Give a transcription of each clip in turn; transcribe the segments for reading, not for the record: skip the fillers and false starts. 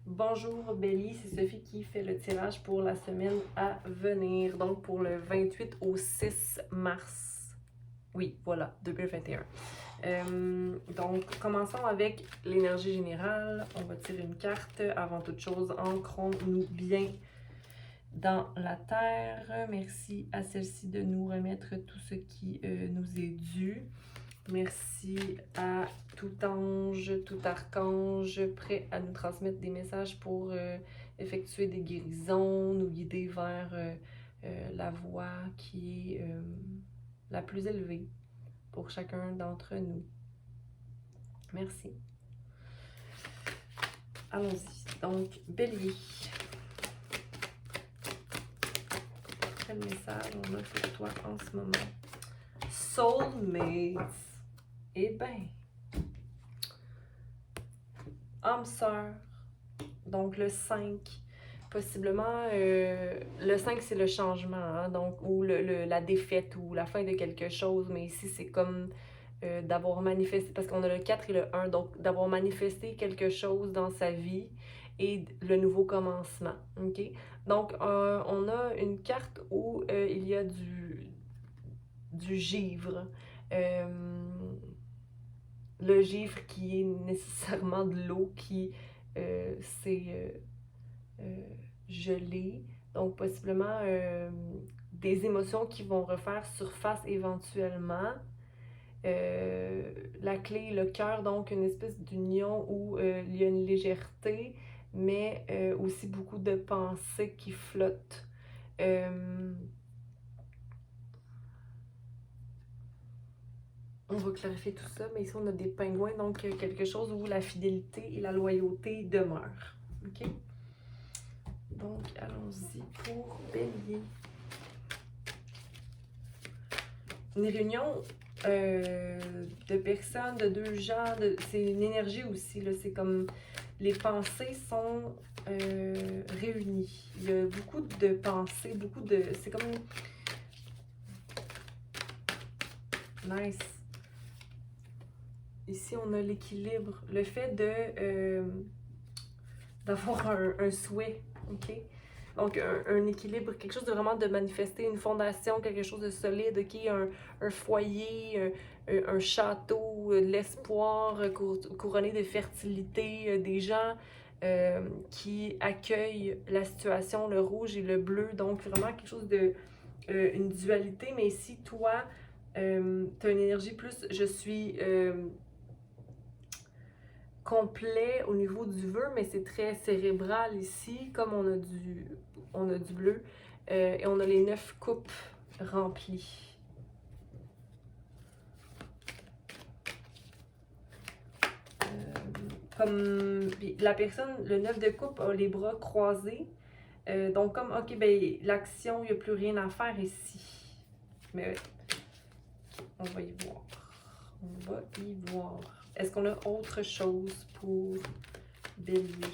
Bonjour Belly, c'est Sophie qui fait le tirage pour la semaine à venir, donc pour le 28 au 6 mars. Oui, voilà, 2021. Donc, commençons avec l'énergie générale. On va tirer une carte. Avant toute chose, ancrons-nous bien dans la terre. Merci à celle-ci de nous remettre tout ce qui nous est dû. Merci à tout ange, tout archange prêt à nous transmettre des messages pour effectuer des guérisons, nous guider vers la voie qui est la plus élevée pour chacun d'entre nous. Merci. Allons-y. Donc, Bélier. Quel message on a pour toi en ce moment? Soulmates. Eh bien, âme sœur. Donc, le 5. Possiblement, le 5, c'est le changement, hein, donc, ou la défaite, ou la fin de quelque chose, mais ici, c'est comme d'avoir manifesté, parce qu'on a le 4 et le 1, donc d'avoir manifesté quelque chose dans sa vie et le nouveau commencement, ok? Donc, on a une carte où il y a du givre, le givre qui est nécessairement de l'eau, qui c'est gelé, donc possiblement des émotions qui vont refaire surface éventuellement. La clé, le cœur, donc une espèce d'union où il y a une légèreté, mais aussi beaucoup de pensées qui flottent. On va clarifier tout ça, mais ici on a des pingouins, donc quelque chose où la fidélité et la loyauté demeurent. Ok? Donc allons-y pour Bélier. Une réunion de personnes, de deux gens, c'est une énergie aussi, là, c'est comme les pensées sont réunies. Il y a beaucoup de pensées, beaucoup de... C'est comme... Nice. Ici, on a l'équilibre, le fait de d'avoir un souhait, ok? Donc, un équilibre, quelque chose de vraiment de manifester, une fondation, quelque chose de solide, ok? Un foyer, un château, de l'espoir, couronné de fertilité, des gens qui accueillent la situation, le rouge et le bleu. Donc, vraiment quelque chose de... une dualité, mais si toi, tu as une énergie plus, je suis... complet au niveau du vœu, mais c'est très cérébral ici, comme on a du bleu, et on a les 9 coupes remplies. Comme la personne, le 9 de coupe a les bras croisés, donc comme, ok, ben l'action, il n'y a plus rien à faire ici. Mais on va y voir. On va y voir. Est-ce qu'on a autre chose pour Bélier?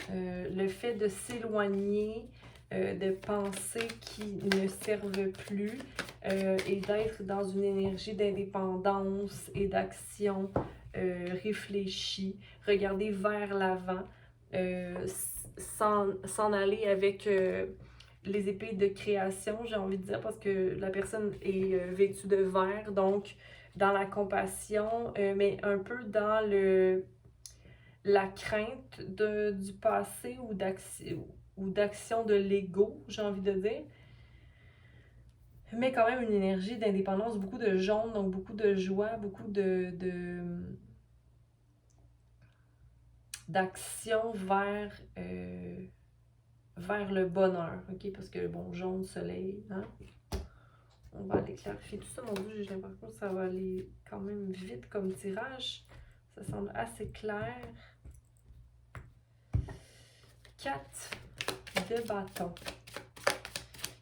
Le fait de s'éloigner de pensées qui ne servent plus et d'être dans une énergie d'indépendance et d'action réfléchie, regarder vers l'avant, s'en aller avec les épées de création, j'ai envie de dire, parce que la personne est vêtue de vert, donc dans la compassion, mais un peu dans la crainte du passé ou d'action de l'ego, j'ai envie de dire. Mais quand même une énergie d'indépendance, beaucoup de jaune, donc beaucoup de joie, beaucoup d'action vers le bonheur, ok? Parce que, bon, jaune, soleil, hein? On va aller clarifier tout ça. Mon Dieu, j'ai l'impression que ça va aller quand même vite comme tirage. Ça semble assez clair. 4 de bâton.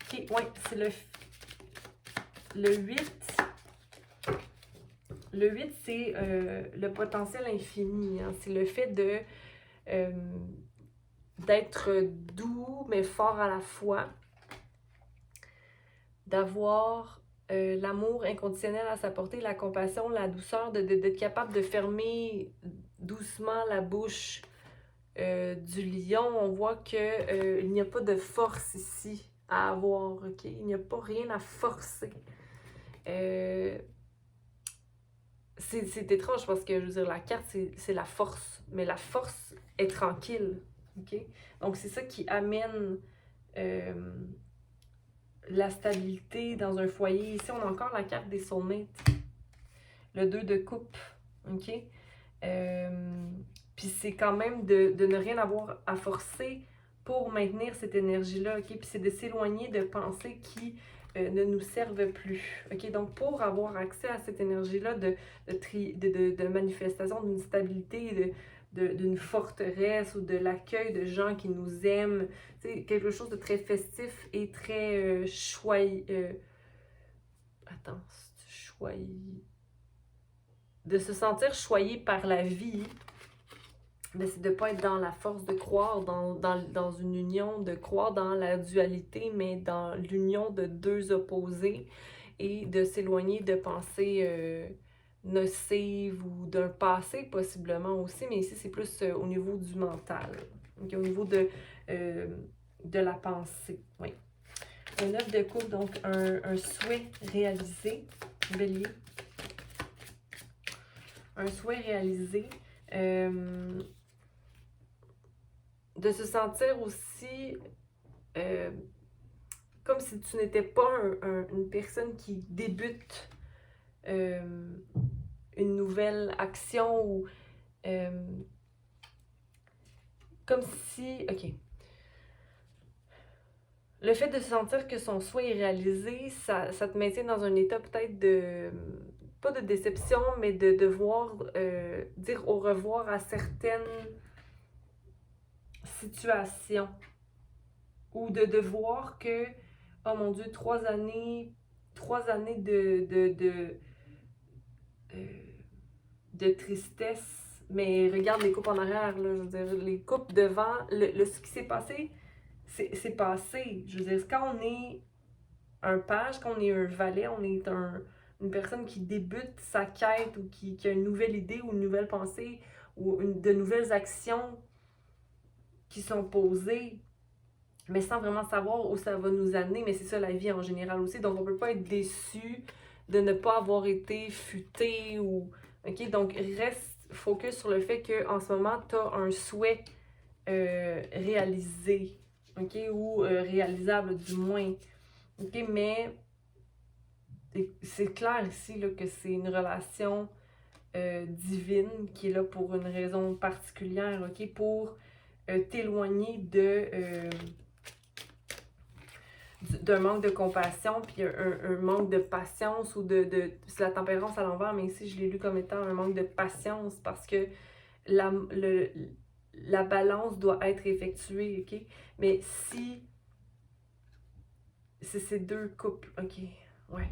Ok, ouais, c'est le 8. Le 8, c'est le potentiel infini. Hein? C'est le fait d'être doux, mais fort à la fois. D'avoir l'amour inconditionnel à sa portée, la compassion, la douceur, d'être capable de fermer, doucement la bouche du lion, on voit que il n'y a pas de force ici à avoir, ok? Il n'y a pas rien à forcer. C'est étrange parce que, je veux dire, la carte, c'est la force, mais la force est tranquille, ok? Donc, c'est ça qui amène la stabilité dans un foyer. Ici, on a encore la carte des soulmates, le 2 de coupe, ok? Puis c'est quand même de ne rien avoir à forcer pour maintenir cette énergie-là, ok? Puis c'est de s'éloigner de pensées qui ne nous servent plus, ok? Donc pour avoir accès à cette énergie-là de manifestation d'une stabilité, d'une forteresse ou de l'accueil de gens qui nous aiment, c'est quelque chose de très festif et très choyé. Attends, choyé. De se sentir choyé par la vie, mais c'est de ne pas être dans la force de croire dans une union, de croire dans la dualité, mais dans l'union de deux opposés et de s'éloigner de pensées nocives ou d'un passé possiblement aussi, mais ici c'est plus au niveau du mental, okay? Au niveau de la pensée. Oui. Un 9 de coupe, donc un souhait réalisé, bélier. Un souhait réalisé. De se sentir aussi comme si tu n'étais pas une personne qui débute une nouvelle action ou comme si... OK. Le fait de se sentir que son souhait est réalisé, ça te maintient dans un état peut-être de... pas de déception, mais de devoir dire au revoir à certaines situations. Ou de voir que, oh mon Dieu, 3 années de tristesse. Mais regarde les coupes en arrière, là, je veux dire, les coupes devant, ce qui s'est passé, c'est passé. Je veux dire, quand on est un page, quand on est un valet, on est une personne qui débute sa quête ou qui a une nouvelle idée ou une nouvelle pensée ou de nouvelles actions qui sont posées, mais sans vraiment savoir où ça va nous amener. Mais c'est ça la vie en général aussi. Donc, on peut pas être déçu de ne pas avoir été futé ou... OK? Donc, reste focus sur le fait qu'en ce moment, tu as un souhait réalisé, OK? Ou réalisable du moins. OK? Mais c'est clair ici là, que c'est une relation divine qui est là pour une raison particulière, OK? Pour t'éloigner d'un manque de compassion, puis un manque de patience ou c'est la tempérance à l'envers, mais ici je l'ai lu comme étant un manque de patience parce que la balance doit être effectuée, ok? Mais si c'est ces deux couples, ok, ouais.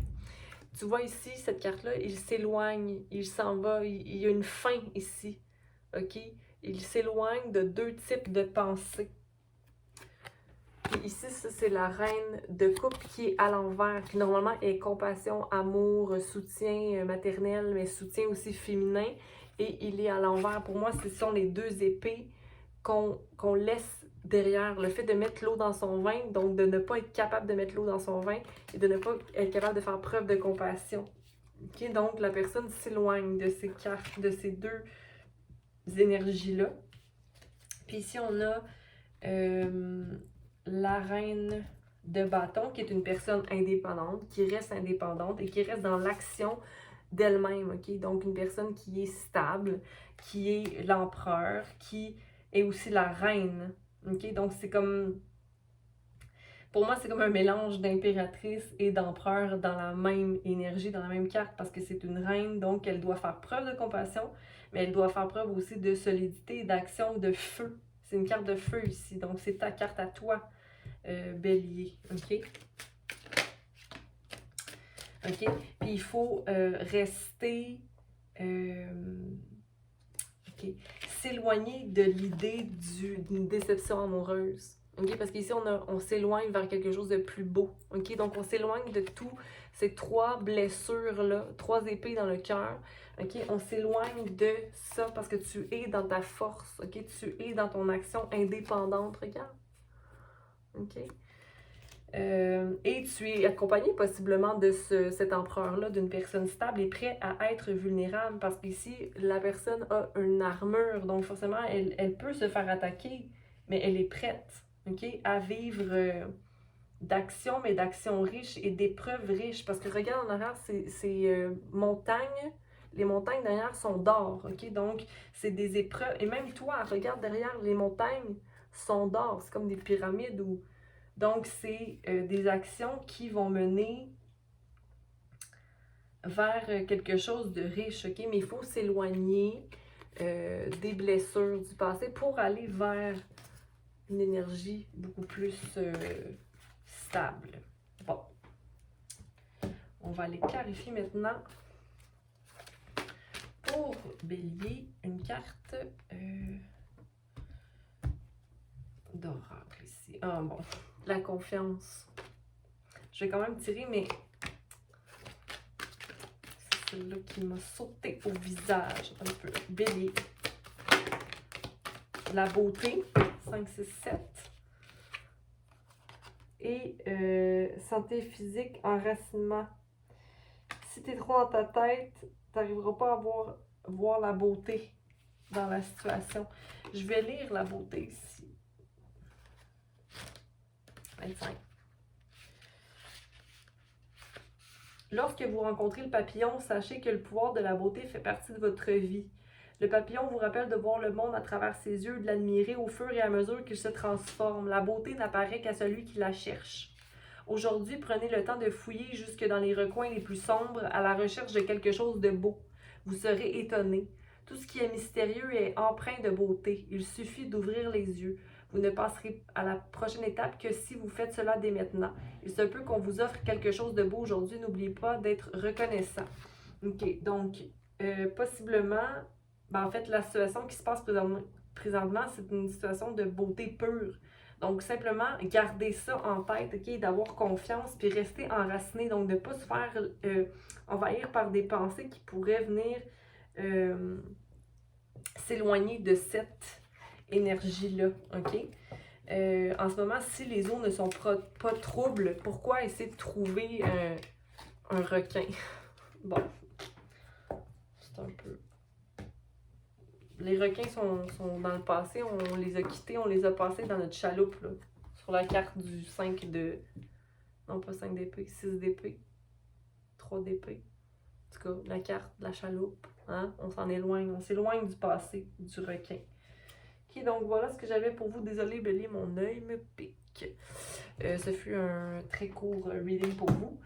Tu vois ici, cette carte-là, il s'éloigne, il s'en va, il y a une fin ici, ok? Il s'éloigne de deux types de pensées. Puis ici, ça, c'est la reine de coupe qui est à l'envers, qui normalement est compassion, amour, soutien maternel, mais soutien aussi féminin. Et il est à l'envers. Pour moi, ce sont les deux épées qu'on laisse derrière. Le fait de mettre l'eau dans son vin, donc de ne pas être capable de mettre l'eau dans son vin et de ne pas être capable de faire preuve de compassion. Okay? Donc, la personne s'éloigne de ces cartes, de ces deux énergies-là. Puis ici, on a... la reine de bâton, qui est une personne indépendante, qui reste indépendante et qui reste dans l'action d'elle-même, ok? Donc, une personne qui est stable, qui est l'empereur, qui est aussi la reine, ok? Donc, c'est comme... Pour moi, c'est comme un mélange d'impératrice et d'empereur dans la même énergie, dans la même carte, parce que c'est une reine, donc elle doit faire preuve de compassion, mais elle doit faire preuve aussi de solidité, d'action, de feu. C'est une carte de feu ici, donc c'est ta carte à toi. Bélier, ok? Ok? Puis il faut rester... ok? S'éloigner de l'idée d'une déception amoureuse. Ok? Parce qu'ici, on s'éloigne vers quelque chose de plus beau. Ok? Donc, on s'éloigne de tout ces 3 blessures-là, 3 épées dans le cœur. OK? On s'éloigne de ça parce que tu es dans ta force. OK? Tu es dans ton action indépendante. Regarde. OK? Et tu es accompagné possiblement de cet empereur-là, d'une personne stable et prêt à être vulnérable parce qu'ici, la personne a une armure, donc forcément, elle peut se faire attaquer, mais elle est prête, OK, à vivre d'actions, mais d'actions riches et d'épreuves riches. Parce que regarde en arrière, c'est montagnes. Les montagnes derrière sont d'or, OK? Donc, c'est des épreuves. Et même toi, regarde derrière, les montagnes sont d'or. C'est comme des pyramides ou... Donc, c'est des actions qui vont mener vers quelque chose de riche, OK? Mais il faut s'éloigner des blessures du passé pour aller vers une énergie beaucoup plus stable. Bon. On va aller clarifier maintenant pour Bélier une carte d'oracle ici. Ah bon, la confiance. Je vais quand même tirer, mais c'est celle-là qui m'a sauté au visage un peu. Bélier. La beauté, 5, 6, 7. Et santé physique, enracinement. Si tu es trop dans ta tête, tu n'arriveras pas à voir la beauté dans la situation. Je vais lire la beauté ici. 25. Lorsque vous rencontrez le papillon, sachez que le pouvoir de la beauté fait partie de votre vie. Le papillon vous rappelle de voir le monde à travers ses yeux et de l'admirer au fur et à mesure qu'il se transforme. La beauté n'apparaît qu'à celui qui la cherche. Aujourd'hui, prenez le temps de fouiller jusque dans les recoins les plus sombres à la recherche de quelque chose de beau. Vous serez étonné. Tout ce qui est mystérieux est empreint de beauté. Il suffit d'ouvrir les yeux. Vous ne passerez à la prochaine étape que si vous faites cela dès maintenant. Il se peut qu'on vous offre quelque chose de beau aujourd'hui. N'oubliez pas d'être reconnaissant. OK, donc, possiblement, en fait, la situation qui se passe présentement, c'est une situation de beauté pure. Donc, simplement, garder ça en tête, OK, d'avoir confiance, puis rester enraciné. Donc, de ne pas se faire envahir par des pensées qui pourraient venir s'éloigner de cette énergie-là, OK? En ce moment, si les eaux ne sont pas troubles, pourquoi essayer de trouver un requin? Bon, c'est un peu... Les requins sont dans le passé, on les a quittés, on les a passés dans notre chaloupe, là, sur la carte du 5 de... Non, pas 5 d'épée, 6 d'épée, 3 d'épée. En tout cas, la carte de la chaloupe, hein? On s'en éloigne, on s'éloigne du passé, du requin. Ok, donc voilà ce que j'avais pour vous. Désolée, Bélier, mon œil me pique. Ce fut un très court reading pour vous.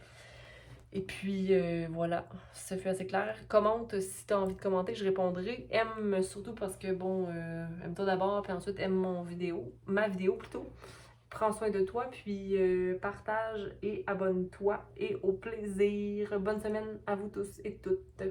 Et puis, voilà, ça fut assez clair. Commente si tu as envie de commenter, je répondrai. Aime surtout parce que, bon, aime-toi d'abord, puis ensuite aime ma vidéo plutôt. Prends soin de toi, puis partage et abonne-toi. Et au plaisir. Bonne semaine à vous tous et toutes.